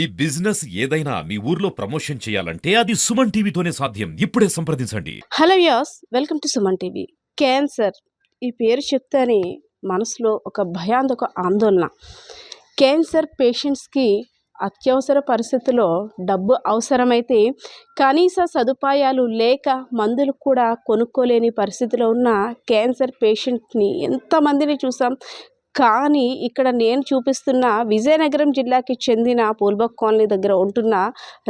ఈ బిజినెస్ ఏదైనా మీ ఊర్లో ప్రమోషన్ చేయాలంటే అది సుమన్ టీవీతోనే సాధ్యం. ఇప్పుడే సంప్రదించండి. Hello views, welcome to Suman TV. Cancer ఈ పేరు చెప్తేనే మనసులో ఒక భయాందోళన, ఒక ఆందోళన. క్యాన్సర్ పేషెంట్స్కి అత్యవసర పరిస్థితుల్లో డబ్బు అవసరమైతే కనీస సదుపాయాలు లేక మందులు కూడా కొనుక్కోలేని పరిస్థితిలో ఉన్న క్యాన్సర్ పేషెంట్ని ఎంతమందిని చూసాం. కానీ ఇక్కడ నేను చూపిస్తున్న విజయనగరం జిల్లాకి చెందిన పూల్బక్ కాలనీ దగ్గర ఉంటున్న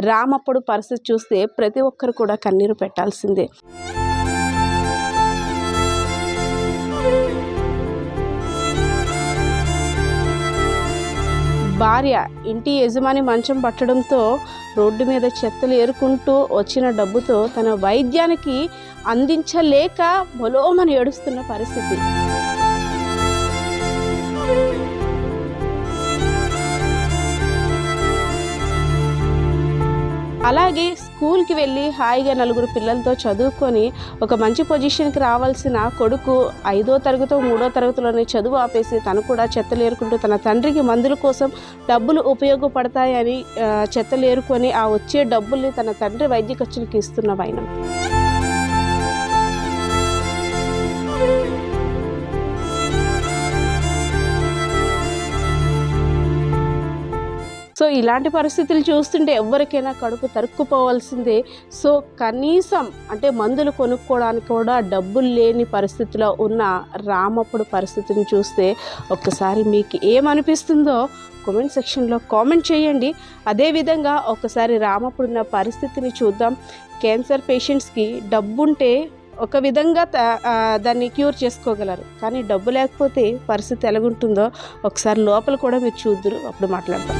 రామప్పుడు పరిస్థితి చూస్తే ప్రతి ఒక్కరు కూడా కన్నీరు పెట్టాల్సిందే. భార్య ఇంటి యజమాని మంచం పట్టడంతో రోడ్డు మీద చెత్తలు ఏరుకుంటూ వచ్చిన డబ్బుతో తన వైద్యానికి అందించలేక బలోమని ఏడుస్తున్న పరిస్థితి. అలాగే స్కూల్కి వెళ్ళి హాయిగా నలుగురు పిల్లలతో చదువుకొని ఒక మంచి పొజిషన్కి రావాల్సిన కొడుకు 5వ తరగతో 3వ తరగతిలోనే చదువు ఆపేసి తను కూడా చెత్తలేరుకుంటూ తన తండ్రికి మందుల కోసం డబ్బులు ఉపయోగపడతాయని చెత్తలేరుకొని ఆ వచ్చే డబ్బుల్ని తన తండ్రి వైద్య ఖర్చులకి ఇస్తున్న వైనం. సో ఇలాంటి పరిస్థితులు చూస్తుంటే ఎవరికైనా కడుపు తరుక్కుపోవాల్సిందే. సో కనీసం అంటే మందులు కొనుక్కోవడానికి కూడా డబ్బులు లేని పరిస్థితిలో ఉన్న రామప్పుడు పరిస్థితిని చూస్తే ఒక్కసారి మీకు ఏమనిపిస్తుందో కామెంట్ సెక్షన్లో కామెంట్ చేయండి. అదేవిధంగా ఒకసారి రామప్పుడు ఉన్న పరిస్థితిని చూద్దాం. క్యాన్సర్ పేషెంట్స్కి డబ్బుంటే ఒక విధంగా దాన్ని క్యూర్ చేసుకోగలరు, కానీ డబ్బు లేకపోతే పరిస్థితి ఎలాగుంటుందో ఒకసారి లోపల కూడా మీరు చూద్దరు, అప్పుడు మాట్లాడతాం.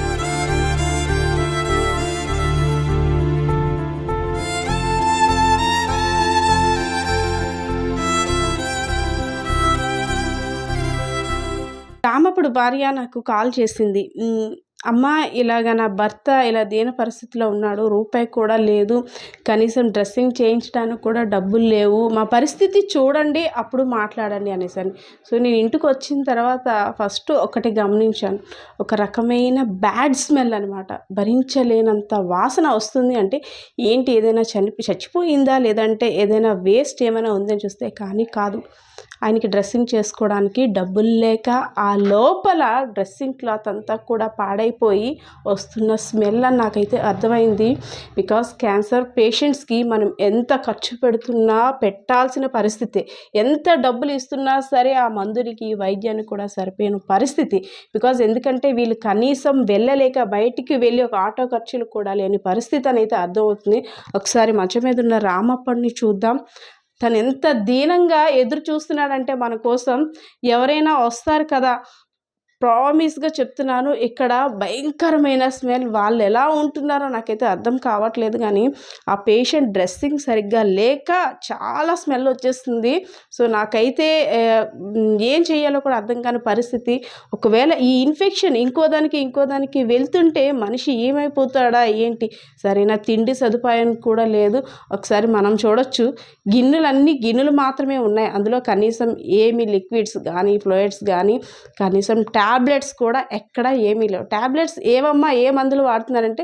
రామప్పుడు భార్య నాకు కాల్ చేసింది. అమ్మ, ఇలాగ నా భర్త ఇలా దీన పరిస్థితిలో ఉన్నాడు, రూపాయి కూడా లేదు, కనీసం డ్రెస్సింగ్ చేయించడానికి కూడా డబ్బులు లేవు, మా పరిస్థితి చూడండి అప్పుడు మాట్లాడండి అనేసరి. సో నేను ఇంటికి వచ్చిన తర్వాత ఫస్ట్ ఒకటి గమనించాను. ఒక రకమైన బ్యాడ్ స్మెల్ అనమాట. భరించలేనంత వాసన వస్తుంది. అంటే ఏంటి, ఏదైనా చచ్చిపోయిందా లేదంటే ఏదైనా వేస్ట్ ఏమైనా ఉందని చూస్తే కానీ కాదు. ఆయనకి డ్రెస్సింగ్ చేసుకోవడానికి డబ్బులు లేక ఆ లోపల డ్రెస్సింగ్ క్లాత్ అంతా కూడా పాడైపోయి వస్తున్న స్మెల్ అని నాకైతే అర్థమైంది. బికాస్ క్యాన్సర్ పేషెంట్స్కి మనం ఎంత ఖర్చు పెట్టాల్సిన పరిస్థితి, ఎంత డబ్బులు ఇస్తున్నా సరే ఆ మందులకి వైద్యానికి కూడా సరిపోయిన పరిస్థితి. బికాజ్ ఎందుకంటే వీళ్ళు కనీసం వెళ్ళలేక బయటికి వెళ్ళి ఒక ఆటో ఖర్చులు కూడా లేని పరిస్థితి అని అయితే అర్థమవుతుంది. ఒకసారి మంచం మీద ఉన్న రామప్పని చూద్దాం. తను ఎంత దీనంగా ఎదురు చూస్తున్నాడంటే మన కోసం ఎవరైనా వస్తారు కదా. ప్రామిస్గా చెప్తున్నాను, ఇక్కడ భయంకరమైన స్మెల్. వాళ్ళు ఎలా ఉంటున్నారో నాకైతే అర్థం కావట్లేదు, కానీ ఆ పేషెంట్ డ్రెస్సింగ్ సరిగ్గా లేక చాలా స్మెల్ వచ్చేస్తుంది. సో నాకైతే ఏం చేయాలో కూడా అర్థం కాని పరిస్థితి. ఒకవేళ ఈ ఇన్ఫెక్షన్ ఇంకో దానికి వెళ్తుంటే మనిషి ఏమైపోతాడా ఏంటి, సరైన తిండి సదుపాయం కూడా లేదు. ఒకసారి మనం చూడొచ్చు, గిన్నెలు మాత్రమే ఉన్నాయి, అందులో కనీసం ఏమి లిక్విడ్స్ కానీ ఫ్లూయిడ్స్ కానీ కనీసం ట్యాబ్లెట్స్ కూడా ఎక్కడ ఏమీ లేవు. ట్యాబ్లెట్స్ ఏమమ్మా, ఏ మందులు వాడుతున్నారంటే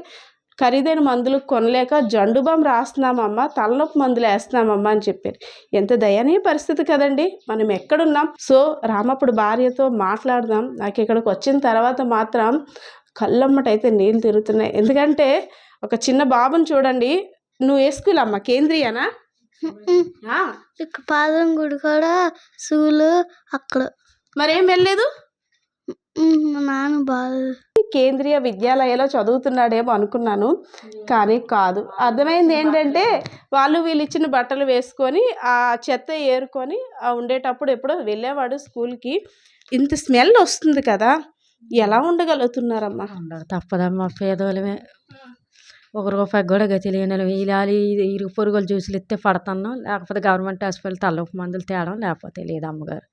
ఖరీదైన మందులు కొనలేక జండుబాం రాస్తున్నామమ్మా, తలనొప్పి మందులు వేస్తున్నామమ్మా అని చెప్పారు. ఎంత దయనీయ పరిస్థితి కదండి, మనం ఎక్కడున్నాం. సో రామప్పుడు భార్యతో మాట్లాడదాం. నాకు ఇక్కడికి వచ్చిన తర్వాత మాత్రం కళ్ళమ్మటైతే నీళ్ళు తిరుగుతున్నాయి. ఎందుకంటే ఒక చిన్న బాబుని చూడండి. నువ్వు ఏ స్కూల్ అమ్మా, కేంద్రీయనా? పాదం గుడి కూడా స్కూలు అక్కడ మరేం వెళ్ళలేదు. నాన్న బాగా కేంద్రీయ విద్యాలయంలో చదువుతున్నాడేమో అనుకున్నాను, కానీ కాదు. అర్థమైంది ఏంటంటే వీళ్ళు ఇచ్చిన బట్టలు వేసుకొని ఆ చెత్త ఏరుకొని ఉండేటప్పుడు ఎప్పుడో వెళ్ళేవాడు స్కూల్కి. ఇంత స్మెల్ వస్తుంది కదా, ఎలా ఉండగలుగుతున్నారమ్మా? తప్పదమ్మా, పేదోళ్ళమే. ఒక రూపాయి కూడా గతి లేని ఇలా ఇరుగు పొరుగులు జ్యూసులు ఇస్తే పడుతున్నాం, లేకపోతే గవర్నమెంట్ హాస్పిటల్ తలనొప్పి మందులు తేడం, లేకపోతే లేదు. అమ్మగారు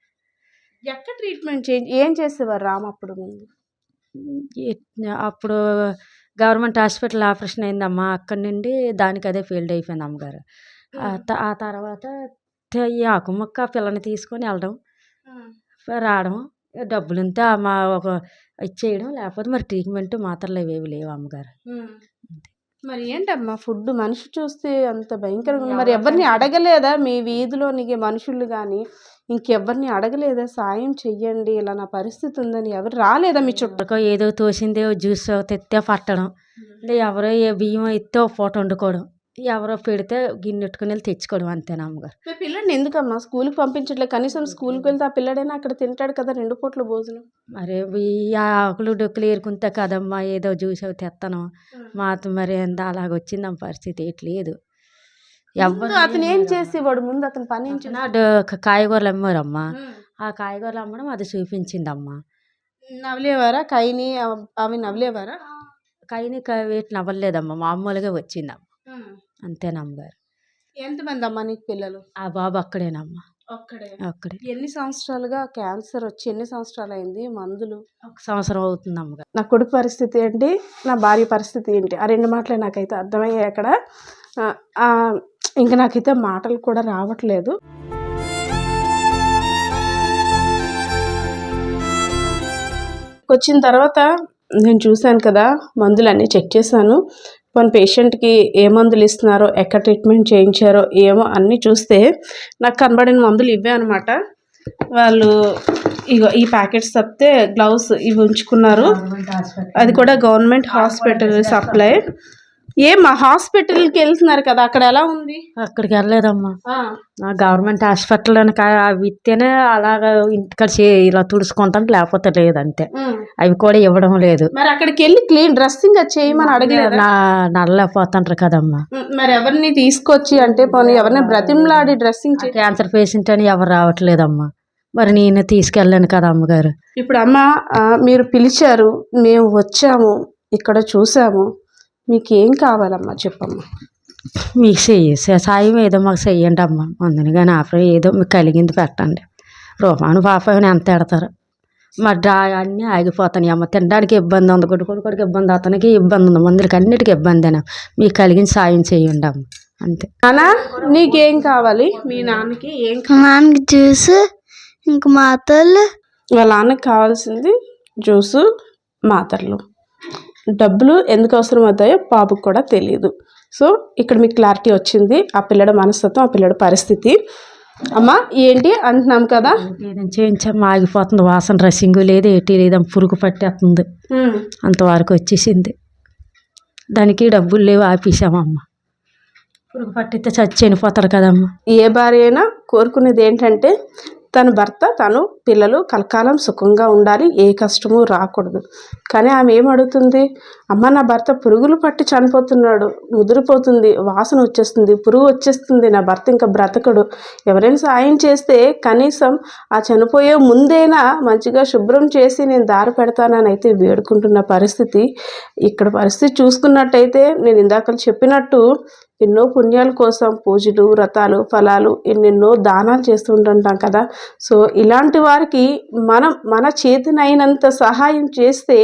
ఎక్కడ ట్రీట్మెంట్ ఏం చేసేవారు రామప్పుడు ముందు? అప్పుడు గవర్నమెంట్ హాస్పిటల్ ఆపరేషన్ అయిందమ్మా, అక్కడి నుండి దానికి అదే ఫీల్డ్ అయిపోయింది అమ్మగారు. ఆ తర్వాత ఈ ఆకుముక్క పిల్లని తీసుకొని వెళ్ళడం రావడం, డబ్బులుంటే మా ఒక ఇచ్చేయడం, లేకపోతే మరి ట్రీట్మెంట్ మాత్రలు ఇవేవి లేవు అమ్మగారు. మరి ఏంటమ్మా ఫుడ్ మనిషి చూస్తే అంత భయంకరంగా ఉంది. మరి ఎవరిని అడగలేదా మీ వీధిలోని మనుషులు కానీ ఇంకెవరిని అడగలేదా సాయం చెయ్యండి ఇలా నా పరిస్థితి ఉందని? ఎవరు రాలేదా మీ చుట్టూ? ఎవరికో ఏదో తోసిందే జ్యూస్ తెత్తే పట్టడం, ఎవరో ఏ బియ్యం ఎత్తే ఒక పూట వండుకోవడం, ఎవరో పెడితే గిన్నె ఎట్టుకుని వెళ్ళి తెచ్చుకోవడం, అంతేనా అమ్మగారు. మీ పిల్లడిని ఎందుకమ్మా స్కూల్కి పంపించట్లేదు? కనీసం స్కూల్కి వెళ్తే ఆ పిల్లడైనా అక్కడ తింటాడు కదా 2 పూట్ల భోజనం. మరి ఈ ఆకులు డొక్కులు ఏరుకుంటే కదమ్మా ఏదో జ్యూస్ అవి తెస్తాను. మాతో మరి అలాగొచ్చిందమ్మ పరిస్థితి. ఎట్లేదు ముందు అతను ఏం చేసేవాడు? ముందు అతను పని ఏం కాయగూరలు అమ్మారమ్మా. ఆ కాయగూరలు అమ్మడం అది చూపించిందమ్మా. నవ్వలేవారా కైని? అవి నవ్వలేవారా? కైని వేటి నవ్వలేదమ్మా, మామూలుగా వచ్చిందమ్మ, అంతేనమ్మగారు. ఎంతమంది అమ్మా నీకు పిల్లలు? ఆ బాబు అక్కడేనమ్మా, ఒక్కడే. అక్కడే. ఎన్ని సంవత్సరాలుగా క్యాన్సర్ వచ్చి ఎన్ని సంవత్సరాలు అయింది? మందులు? 1 సంవత్సరం అవుతుంది అమ్మగారు. నా కొడుకు పరిస్థితి ఏంటి, నా భార్య పరిస్థితి ఏంటి, ఆ 2 మాటలే నాకైతే అర్థమయ్యాయి అక్కడ. ఇంకా నాకైతే మాటలు కూడా రావట్లేదు. వచ్చిన తర్వాత నేను చూశాను కదా, మందులన్నీ చెక్ చేశాను. మన పేషెంట్కి ఏ మందులు ఇస్తున్నారో, ఎక్కడ ట్రీట్మెంట్ చేయించారో ఏమో అన్నీ చూస్తే నాకు కనబడిన మందులు ఇవే అనమాట. వాళ్ళు ఇగో ఈ ప్యాకెట్స్ తప్పితే గ్లౌస్ ఇవి ఉంచుకున్నారు. అది కూడా గవర్నమెంట్ హాస్పిటల్ సప్లై. మా హాస్పిటల్కి వెళ్తున్నారు కదా, అక్కడ ఎలా ఉంది? అక్కడికి వెళ్ళలేదమ్మా. గవర్నమెంట్ హాస్పిటల్లోని అవి ఇస్తేనే అలాగా ఇంటికాడ ఇలా తుడుచుకుంటాం, లేకపోతే లేదంతే. అవి కూడా ఇవ్వడం లేదు. మరి అక్కడికి వెళ్ళి క్లీన్ డ్రెస్సింగ్ చేయమని అడగలేదు? నల్లపోతుంటారు కదమ్మా. మరి ఎవరిని తీసుకొచ్చి అంటే పోనీ ఎవరిని బ్రతిమలాడి డ్రెస్సింగ్ క్యాన్సర్ పేషెంట్ అని ఎవరు రావట్లేదమ్మా. మరి నేను తీసుకెళ్ళాను కదా అమ్మగారు. ఇప్పుడు అమ్మ మీరు పిలిచారు, మేము వచ్చాము, ఇక్కడ చూసాము, మీకు ఏం కావాలమ్మా చెప్పమ్మా. మీకు సాయం ఏదో మాకు చెయ్యండి అమ్మ. అందుని కానీ ఆఫర్ ఏదో మీకు కలిగింది పెట్టండి. రూపాను పాపని ఎంత ఎడతారు. మరి అన్నీ ఆగిపోతాయి అమ్మ. తినడానికి ఇబ్బంది ఉంది, కొడుకుడికి ఇబ్బంది, అతనికి ఇబ్బంది ఉంది, మందులకి అన్నిటికీ ఇబ్బందేనా. మీకు కలిగిన సాయం చేయండి అమ్మ, అంతే. నాన్న నీకేం కావాలి? మీ నాన్నకి ఏం నాన్నకి జ్యూస్ ఇంక మాత్రలు. వాళ్ళ నాన్నకి కావాల్సింది జ్యూసు, మాత్రలు. డబ్బులు ఎందుకు అవసరం అవుతాయో బాబుకు కూడా తెలియదు. సో ఇక్కడ మీకు క్లారిటీ వచ్చింది ఆ పిల్లడి మనస్తత్వం, ఆ పిల్లడి పరిస్థితి. అమ్మ ఏంటి అంటున్నాం కదా, ఏదైనా చేయించమ్మా, ఆగిపోతుంది, వాసన రసింగు లేదు, ఏటీ లేదమ్మ, పురుగు పట్టేస్తుంది, అంతవరకు వచ్చేసింది. దానికి డబ్బులు లేవు, ఆపేసామమ్మ. పురుగు పట్టితే చనిపోతారు కదమ్మా. ఏ భార్య అయినా కోరుకునేది ఏంటంటే తన భర్త, తను, పిల్లలు కలకాలం సుఖంగా ఉండాలి, ఏ కష్టము రాకూడదు. కానీ ఆమె ఏం అడుగుతుంది? అమ్మ నా భర్త పురుగులు పట్టి చనిపోతున్నాడు, ముదిరిపోతుంది, వాసన వచ్చేస్తుంది, పురుగు వచ్చేస్తుంది, నా భర్త ఇంకా బ్రతకడు, ఎవరైనా సాయం చేస్తే కనీసం ఆ చనిపోయే ముందైనా మంచిగా శుభ్రం చేసి నేను దారి పెడతానని అయితే వేడుకుంటున్న పరిస్థితి. ఇక్కడ పరిస్థితి చూసుకున్నట్టయితే నేను ఇందాక చెప్పినట్టు ఎన్నో పుణ్యాల కోసం పూజలు, వ్రతాలు, ఫలాలు, ఎన్నెన్నో దానాలు చేస్తుంటాం కదా. సో ఇలాంటి వారికి మన చేతనైనంత సహాయం చేస్తే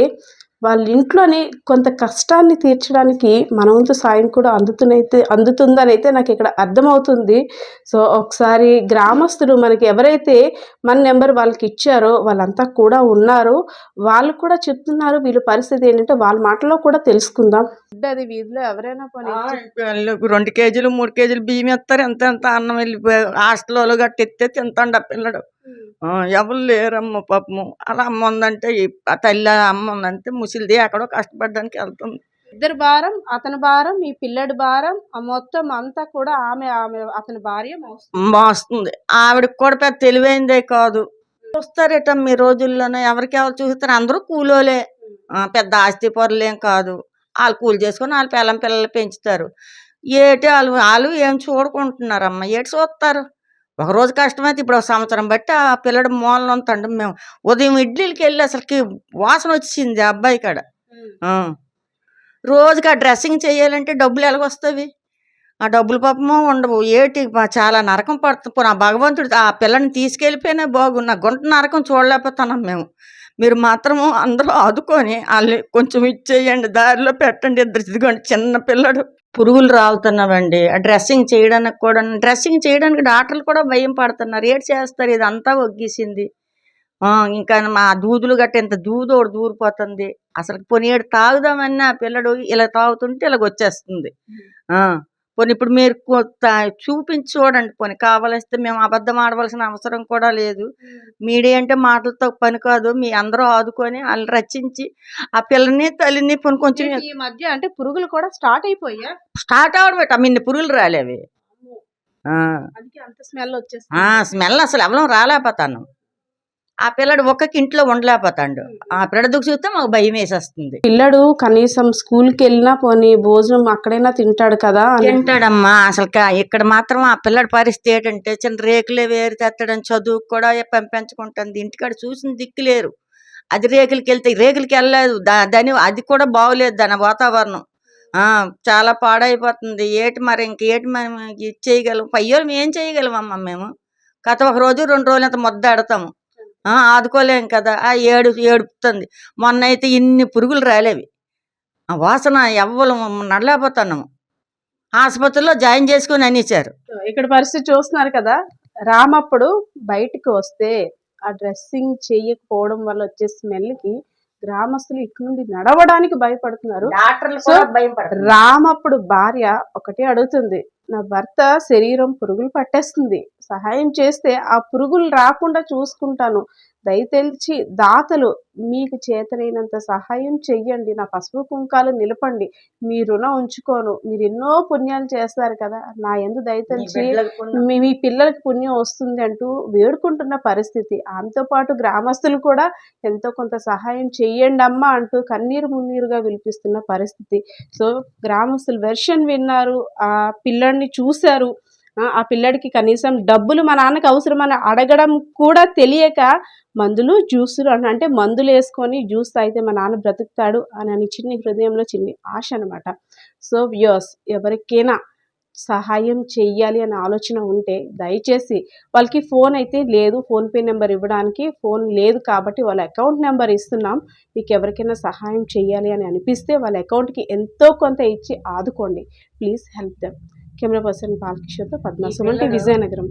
వాళ్ళ ఇంట్లోనే కొంత కష్టాన్ని తీర్చడానికి మన వంతు సాయం కూడా అందుతుందని అయితే నాకు ఇక్కడ అర్థమవుతుంది. సో ఒకసారి గ్రామస్తులు మనకి ఎవరైతే మన నెంబర్ వాళ్ళకి ఇచ్చారో వాళ్ళంతా కూడా ఉన్నారు, వాళ్ళు కూడా చెప్తున్నారు వీళ్ళ పరిస్థితి ఏంటంటే వాళ్ళ మాటలో కూడా తెలుసుకుందాం. అది వీధిలో ఎవరైనా 2 కేజీలు 3 కేజీలు బియ్యం ఇస్తారు, ఎంత అన్నం వెళ్ళి హాస్టల్లో గట్టిస్తే తింటాండ పిల్లడు. ఎవరు లేరమ్మ పాపము. అలా అమ్మ ఉందంటే ఆ తల్లి అమ్మ ఉందంటే ముసిలిది ఎక్కడో కష్టపడడానికి వెళ్తుంది. ఇద్దరు భారం, అతని భారం, ఈ పిల్లడి భారం, మొత్తం అంతా కూడా ఆమె అతని భార్య మోస్తుంది. ఆవిడకి కూడా పెద్ద తెలివైందే కాదు. చూస్తారట మీ రోజుల్లోనే, ఎవరికి ఎవరు చూస్తారు, అందరూ కూలోలే, పెద్ద ఆస్తి పరులేం కాదు. వాళ్ళు కూలి చేసుకొని వాళ్ళ పిల్లలు పెంచుతారు. ఏటి వాళ్ళు ఏం చూడుకుంటున్నారమ్మ, ఏటి చూస్తారు. ఒకరోజు కష్టమైతే ఇప్పుడు 1 సంవత్సరం బట్టి ఆ పిల్లడు మూలలో ఉంతండి. మేము ఉదయం ఇడ్లీలకి వెళ్ళి అసలుకి వాసన వచ్చింది ఆ అబ్బాయి కాడ. రోజుకి ఆ డ్రెస్సింగ్ చేయాలంటే డబ్బులు ఎలాగొస్తాయి? ఆ డబ్బులు పాపమో ఉండవు. ఏటి చాలా నరకం పడుతుంది. నా భగవంతుడు ఆ పిల్లని తీసుకెళ్ళిపోయినా బాగు, నా గుంట నరకం చూడలేకపోతున్నాం మేము. మీరు మాత్రము అందరూ ఆదుకొని వాళ్ళు కొంచెం ఇచ్చేయండి, దారిలో పెట్టండి. ఇదిగోండి చిన్న పిల్లడు, పురుగులు రాలుతున్నావండి. ఆ డ్రెస్సింగ్ చేయడానికి డాక్టర్లు కూడా భయం పడుతున్నారు. ఏడు చేస్తారు, ఇదంతా ఒగ్గేసింది. ఇంకా మా దూదులు గట్ట ఇంత దూదు ఒకటి దూరిపోతుంది. అసలు పోనీ ఈడ తాగుదామన్నా ఆ పిల్లడు ఇలా తాగుతుంటే ఇలాగ వచ్చేస్తుంది. పోనీ ఇప్పుడు మీరు చూపించి చూడండి. పోనీ కావలిస్తే మేము అబద్ధం ఆడవలసిన అవసరం కూడా లేదు. మీడియా అంటే మాటలతో పని కాదు. మీ అందరూ ఆదుకొని వాళ్ళు రచించి ఆ పిల్లని తల్లిని పోనీ కొంచెం ఈ మధ్య అంటే పురుగులు కూడా స్టార్ట్ అయిపోయా, స్టార్ట్ అవడం పెట్ట ఇన్ని పురుగులు రాలేవి. అందుకే అంత స్మెల్ వచ్చేస్తుంది. స్మెల్ అసలు ఎవరం రాలేకపోతాను. ఆ పిల్లడు ఒక్కకి ఇంట్లో ఉండలేకపోతాడు. ఆ పిల్లడు చూస్తే మాకు భయం వేసేస్తుంది. పిల్లడు కనీసం స్కూల్కి వెళ్ళినా పోనీ భోజనం అక్కడైనా తింటాడు కదా అని. తింటాడమ్మా. అసలు ఇక్కడ మాత్రం ఆ పిల్లడి పరిస్థితి ఏంటంటే చిన్న రేకులే వేరు తెత్తడం, చదువు కూడా పంపించుకుంటుంది. ఇంటికాడ చూసిన దిక్కులేరు. అది రేకులకి వెళ్తే రేకులకి వెళ్ళలేదు. దాని అది కూడా బాగోలేదు. దాని వాతావరణం చాలా పాడైపోతుంది. మరి ఇంకేటి మనం చేయగలం? పయ్యోళ్ళు ఏం చేయగలమమ్మా మేము? కథ ఒక రోజు 2 రోజులు అంత ముద్ద ఆడతాము. ఆదుకోలేం కదా. ఏడుపుతుంది. మొన్న అయితే ఇన్ని పురుగులు రాలేవి. ఆ వాసన ఎవ్వరు నడలేకపోతున్నాము. ఆసుపత్రిలో జాయిన్ చేసుకుని అనేసారు. ఇక్కడ పరిస్థితి చూస్తున్నారు కదా. రామప్పుడు బయటికి వస్తే ఆ డ్రెస్సింగ్ చేయకపోవడం వల్ల వచ్చే స్మెల్కి గ్రామస్తులు ఇటు నుండి నడవడానికి భయపడుతున్నారు. సో రామప్పుడు భార్య ఒకటే అడుగుతుంది, నా భర్త శరీరం పురుగులు పట్టేస్తుంది, సహాయం చేస్తే ఆ పురుగులు రాకుండా చూసుకుంటాను. దయతెలిచి దాతలు మీకు చేతనైనంత సహాయం చెయ్యండి. నా పసుపు కుంకాలు నిలపండి. మీ రుణం ఉంచుకోను. మీరు ఎన్నో పుణ్యాలు చేస్తారు కదా, నా యందు దయతలిచి మీ పిల్లలకి పుణ్యం వస్తుంది అంటూ వేడుకుంటున్న పరిస్థితి. ఆమెతో పాటు గ్రామస్తులు కూడా ఎంతో కొంత సహాయం చెయ్యండి అమ్మా అంటూ కన్నీరు మున్నీరుగా విలిపిస్తున్న పరిస్థితి. సో గ్రామస్తులు వెర్షన్ విన్నారు, ఆ పిల్లడిని చూశారు. ఆ పిల్లడికి కనీసం డబ్బులు మా నాన్నకి అవసరమని అడగడం కూడా తెలియక మందులు జ్యూసులు అంటే మందులు వేసుకొని జ్యూస్ తాగితే మా నాన్న బ్రతుకుతాడు అని చిన్ని హృదయంలో చిన్ని ఆశ అనమాట. సో వ్యూయర్స్, ఎవరికైనా సహాయం చెయ్యాలి అనే ఆలోచన ఉంటే దయచేసి వాళ్ళకి ఫోన్ అయితే లేదు, ఫోన్పే నెంబర్ ఇవ్వడానికి ఫోన్ లేదు కాబట్టి వాళ్ళ అకౌంట్ నెంబర్ ఇస్తున్నాం. మీకు ఎవరికైనా సహాయం చెయ్యాలి అని అనిపిస్తే వాళ్ళ అకౌంట్కి ఎంతో కొంత ఇచ్చి ఆదుకోండి. Please help them. Camera person బాలకిషోర్తో పద్మా సుమన్ టీవీ, విజయనగరం.